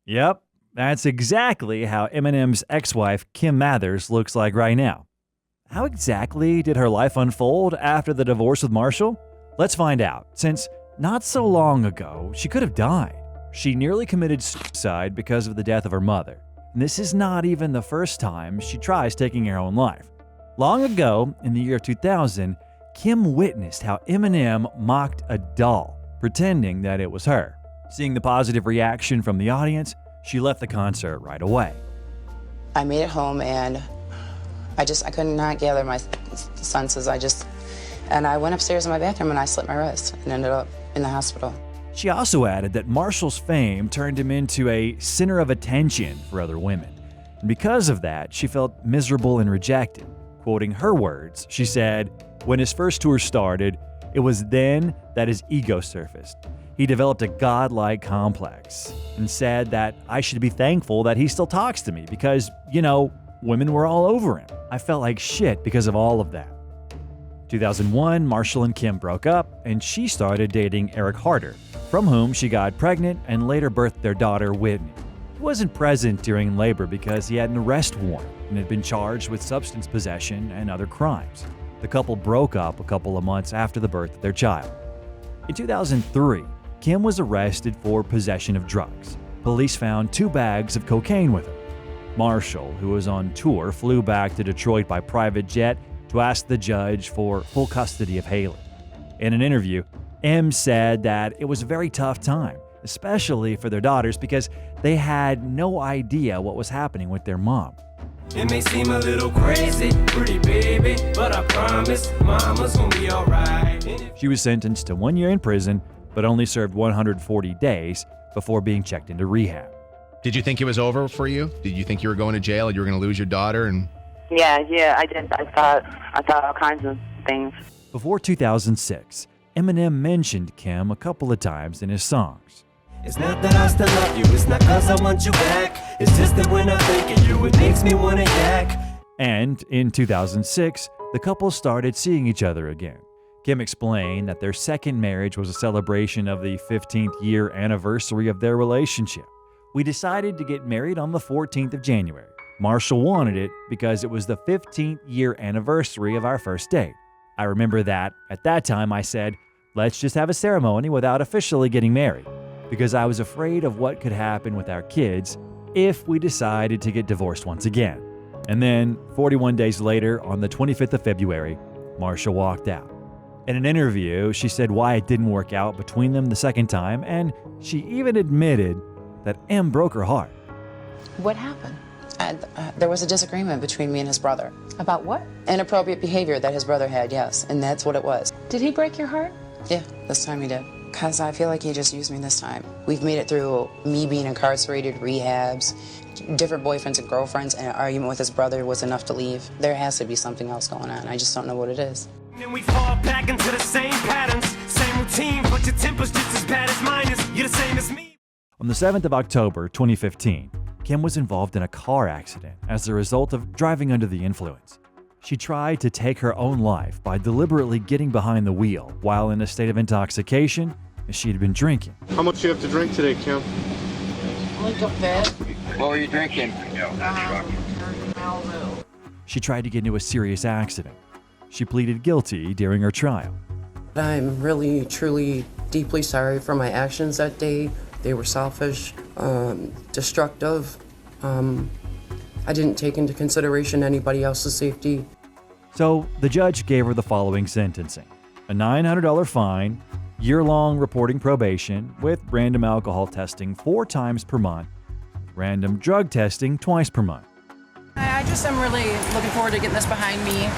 Yep, that's exactly how Eminem's ex-wife Kim Mathers looks like right now. How exactly did her life unfold after the divorce with Marshall? Let's find out, since not so long ago, she could have died. She nearly committed suicide because of the death of her mother. And this is not even the first time she tries taking her own life. Long ago, in the year 2000, Kim witnessed how Eminem mocked a doll, pretending that it was her. Seeing the positive reaction from the audience, she left the concert right away. I made it home and I could not gather my senses. And I went upstairs in my bathroom and I slit my wrist and ended up in the hospital. She also added that Marshall's fame turned him into a center of attention for other women. And because of that, she felt miserable and rejected. Quoting her words, she said, "When his first tour started, it was then that his ego surfaced. He developed a godlike complex and said that I should be thankful that he still talks to me because, women were all over him. I felt like shit because of all of that." 2001, Marshall and Kim broke up, and she started dating Eric Harder, from whom she got pregnant and later birthed their daughter, Whitney. He wasn't present during labor because he had an arrest warrant and had been charged with substance possession and other crimes. The couple broke up a couple of months after the birth of their child. In 2003, Kim was arrested for possession of drugs. Police found 2 bags of cocaine with her. Marshall, who was on tour, flew back to Detroit by private jet to ask the judge for full custody of Haley. In an interview, M said that it was a very tough time, especially for their daughters because they had no idea what was happening with their mom. It may seem a little crazy, pretty baby, but I promise mama's gonna be alright. She was sentenced to 1 year in prison, but only served 140 days before being checked into rehab. Did you think it was over for you? Did you think you were going to jail and you were going to lose your daughter? Yeah, I did. I thought all kinds of things. Before 2006, Eminem mentioned Kim a couple of times in his songs. It's not that I still love you, it's not cause I want you back. It's just that when I'm thinking you, it makes me wanna yak. And in 2006, the couple started seeing each other again. Kim explained that their second marriage was a celebration of the 15th year anniversary of their relationship. "We decided to get married on the 14th of January. Marshall wanted it because it was the 15th year anniversary of our first date. I remember that at that time I said, let's just have a ceremony without officially getting married, because I was afraid of what could happen with our kids if we decided to get divorced once again." And then 41 days later, on the 25th of February, Marshall walked out. In an interview, she said why it didn't work out between them the second time, and she even admitted that M broke her heart. What happened? There was a disagreement between me and his brother. About what? Inappropriate behavior that his brother had, yes, and that's what it was. Did he break your heart? Yeah, this time he did. Because I feel like he just used me this time. We've made it through me being incarcerated, rehabs, different boyfriends and girlfriends, and an argument with his brother was enough to leave. There has to be something else going on. I just don't know what it is. Then we fall back into the same patterns, same routine, but your temper's just as bad as mine is. You're the same as me. On the 7th of October, 2015, Kim was involved in a car accident as a result of driving under the influence. She tried to take her own life by deliberately getting behind the wheel while in a state of intoxication, as she had been drinking. How much do you have to drink today, Kim? Only a bit. What were you drinking? She tried to get into a serious accident. She pleaded guilty during her trial. I'm really, truly, deeply sorry for my actions that day. They were selfish, destructive. I didn't take into consideration anybody else's safety. So the judge gave her the following sentencing: a $900 fine, year-long reporting probation with random alcohol testing 4 times per month, random drug testing twice per month. I just am really looking forward to getting this behind me.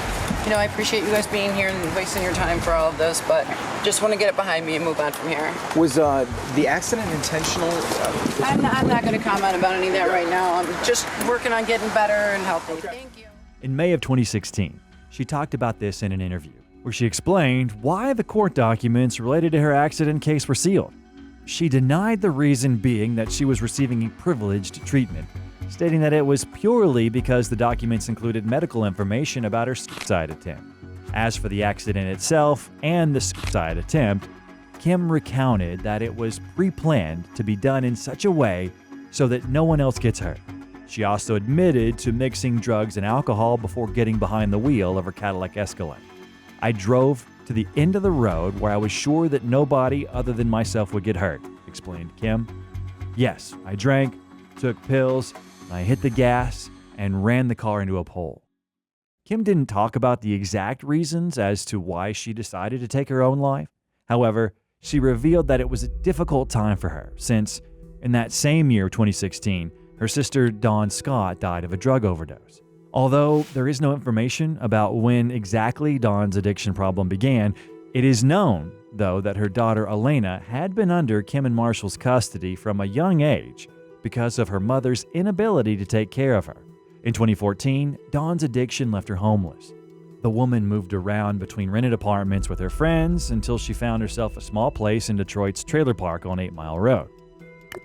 I appreciate you guys being here and wasting your time for all of this, but just want to get it behind me and move on from here. Was the accident intentional? I'm not going to comment about any of that right now. I'm just working on getting better and healthy. Thank you. In May of 2016, she talked about this in an interview, where she explained why the court documents related to her accident case were sealed. She denied the reason being that she was receiving privileged treatment, stating that it was purely because the documents included medical information about her suicide attempt. As for the accident itself and the suicide attempt, Kim recounted that it was pre-planned to be done in such a way so that no one else gets hurt. She also admitted to mixing drugs and alcohol before getting behind the wheel of her Cadillac Escalade. I drove to the end of the road where I was sure that nobody other than myself would get hurt, explained Kim. Yes, I drank, took pills, I hit the gas, and ran the car into a pole. Kim didn't talk about the exact reasons as to why she decided to take her own life. However, she revealed that it was a difficult time for her since, in that same year, 2016, her sister Dawn Scott died of a drug overdose. Although there is no information about when exactly Dawn's addiction problem began, it is known, though, that her daughter Elena had been under Kim and Marshall's custody from a young age because of her mother's inability to take care of her. In 2014, Dawn's addiction left her homeless. The woman moved around between rented apartments with her friends until she found herself a small place in Detroit's trailer park on 8 Mile Road.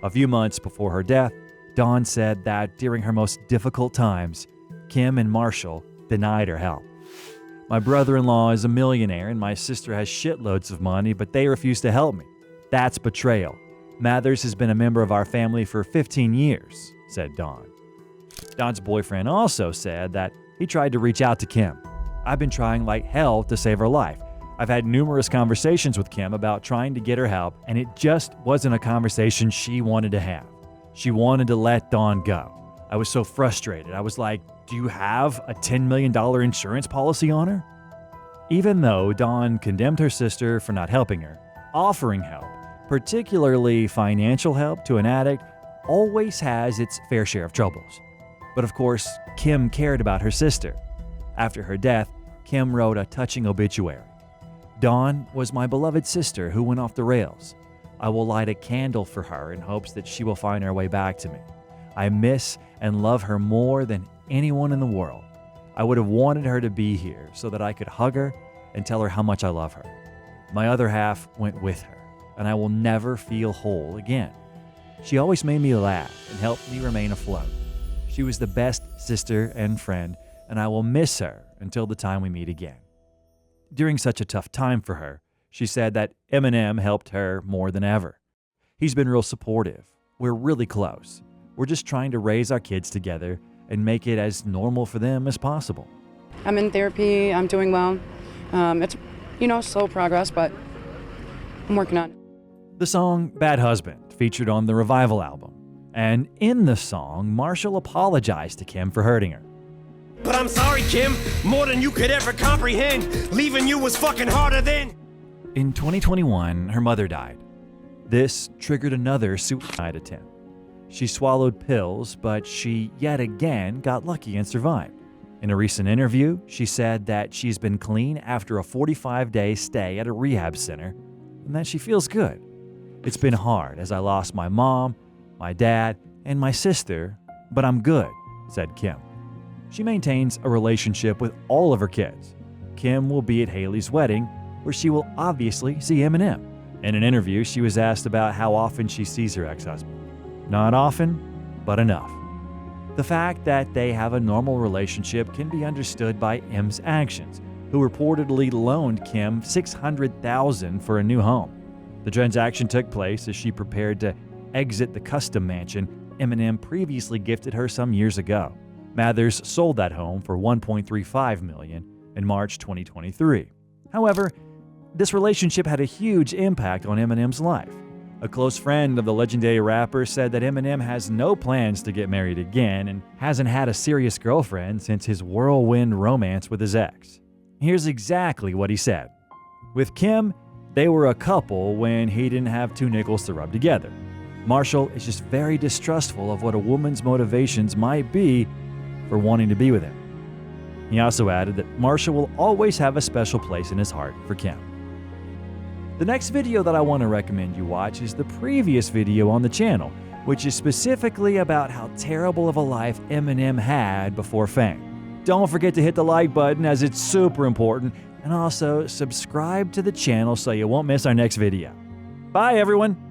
A few months before her death, Dawn said that during her most difficult times, Kim and Marshall denied her help. My brother-in-law is a millionaire and my sister has shitloads of money, but they refuse to help me. That's betrayal. Mathers has been a member of our family for 15 years, said Dawn. Dawn's boyfriend also said that he tried to reach out to Kim. I've been trying like hell to save her life. I've had numerous conversations with Kim about trying to get her help, and it just wasn't a conversation she wanted to have. She wanted to let Dawn go. I was so frustrated. I was like, do you have a $10 million insurance policy on her? Even though Dawn condemned her sister for not helping her, offering help, particularly financial help to an addict, always has its fair share of troubles. But of course, Kim cared about her sister. After her death, Kim wrote a touching obituary. Dawn was my beloved sister who went off the rails. I will light a candle for her in hopes that she will find her way back to me. I miss and love her more than anyone in the world. I would have wanted her to be here so that I could hug her and tell her how much I love her. My other half went with her, and I will never feel whole again. She always made me laugh and helped me remain afloat. She was the best sister and friend, and I will miss her until the time we meet again. During such a tough time for her, she said that Eminem helped her more than ever. He's been real supportive. We're really close. We're just trying to raise our kids together and make it as normal for them as possible. I'm in therapy. I'm doing well. It's, slow progress, but I'm working on it. The song Bad Husband featured on the Revival album. And in the song, Marshall apologized to Kim for hurting her. But I'm sorry, Kim, more than you could ever comprehend. Leaving you was fucking harder than... In 2021, her mother died. This triggered another suicide attempt. She swallowed pills, but she yet again got lucky and survived. In a recent interview, she said that she's been clean after a 45-day stay at a rehab center and that she feels good. It's been hard as I lost my mom, my dad, and my sister, but I'm good, said Kim. She maintains a relationship with all of her kids. Kim will be at Haley's wedding, where she will obviously see Eminem. In an interview, she was asked about how often she sees her ex-husband. Not often, but enough. The fact that they have a normal relationship can be understood by M's actions, who reportedly loaned Kim $600,000 for a new home. The transaction took place as she prepared to exit the custom mansion Eminem previously gifted her some years ago. Mathers sold that home for $1.35 million in March 2023. However, this relationship had a huge impact on Eminem's life. A close friend of the legendary rapper said that Eminem has no plans to get married again and hasn't had a serious girlfriend since his whirlwind romance with his ex. Here's exactly what he said. With Kim, they were a couple when he didn't have two nickels to rub together. Marshall is just very distrustful of what a woman's motivations might be for wanting to be with him. He also added that Marshall will always have a special place in his heart for Kim. The next video that I want to recommend you watch is the previous video on the channel, which is specifically about how terrible of a life Eminem had before fame. Don't forget to hit the like button as it's super important, and also subscribe to the channel so you won't miss our next video. Bye everyone!